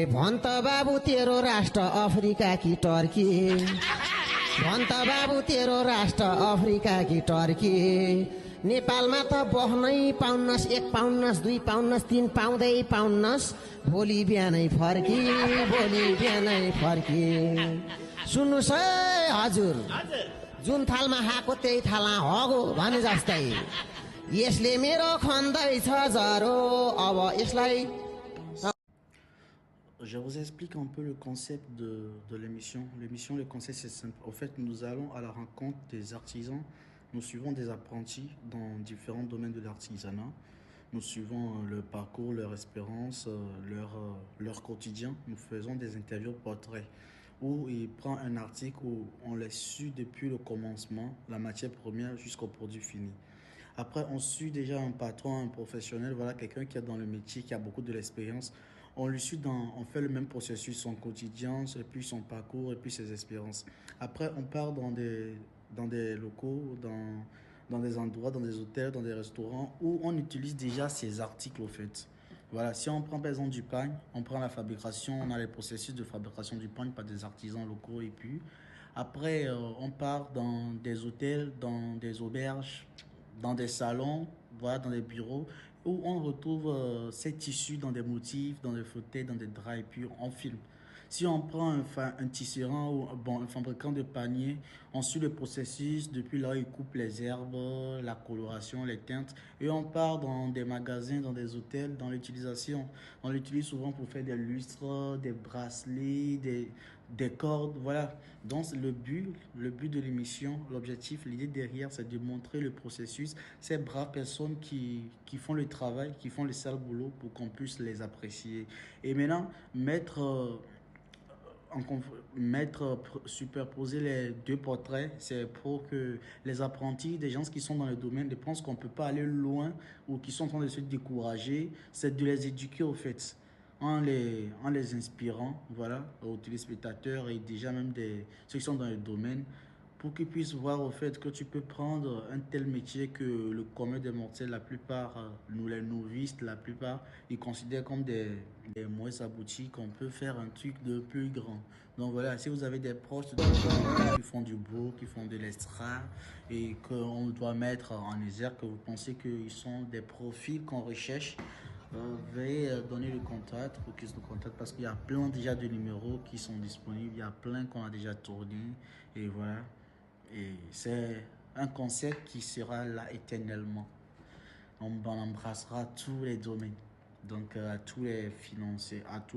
भन त बाबु तेरो राष्ट्र अफ्रिका कि टर्की भन त बाबु तेरो राष्ट्र अफ्रिका कि टर्की नेपालमा त बस्नै पाउन्नस् 1 पाउन्नस् 2 पाउन्नस् 3 पाउँदै पाउन्नस् भोलि बिहानै फर्की सुन्नुस् है हजुर जुन थालमा खाएको त्यही थालमा हगो भने जस्तै यसले मेरो खन्दैछ जरो अब यसलाई Je vous explique un peu le concept de l'émission. L'émission, le concept c'est simple. En fait, nous allons à la rencontre des artisans. Nous suivons des apprentis dans différents domaines de l'artisanat. Nous suivons leur parcours, leur espérance, leur quotidien. Nous faisons des interviews portraits où il prend un article où on l'a su depuis le commencement, la matière première jusqu'au produit fini. Après, on suit déjà un patron, un professionnel, voilà, quelqu'un qui est dans le métier, qui a beaucoup de l'expérience. On fait le même processus, son quotidien, et puis son parcours, et puis ses espérances. Après, on part dans des locaux, dans des endroits, dans des hôtels, dans des restaurants, où on utilise déjà ces articles, au fait. Voilà, si on prend par exemple du pain, on prend la fabrication, on a les processus de fabrication du pain par des artisans locaux, et puis après, on part dans des hôtels, dans des auberges, dans des salons, voilà, dans des bureaux, où on retrouve ces tissus dans des motifs, dans des fauteuils, dans des draps, et puis on filme. Si on prend un tisserand ou bon, un fabricant de paniers, on suit le processus depuis là où il coupe les herbes, la coloration, les teintes, et on part dans des magasins, dans des hôtels, dans l'utilisation. On l'utilise souvent pour faire des lustres, des bracelets, des cordes, voilà. Donc le but de l'émission, l'objectif, l'idée derrière, c'est de montrer le processus, ces braves personnes qui font le travail, qui font le sale boulot pour qu'on puisse les apprécier. Et maintenant, superposer les deux portraits, c'est pour que les apprentis, des gens qui sont dans le domaine, ne pensent qu'on ne peut pas aller loin ou qui sont en train de se décourager, c'est de les éduquer au fait, en les inspirant, voilà, aux téléspectateurs et déjà même ceux qui sont dans le domaine, pour qu'ils puissent voir au fait que tu peux prendre un tel métier que le commun des mortels, la plupart, nous les novices, la plupart, ils considèrent comme des moins aboutis, qu'on peut faire un truc de plus grand. Donc voilà, si vous avez des proches qui font du beau, qui font de l'extra et qu'on doit mettre en exergue, que vous pensez qu'ils sont des profils qu'on recherche, veuillez donner le contact pour qu'ils se contactent parce qu'il y a plein déjà de numéros qui sont disponibles, il y a plein qu'on a déjà tourné et voilà. Et c'est un concept qui sera là éternellement. On embrassera tous les domaines, donc à tous les financiers, à tous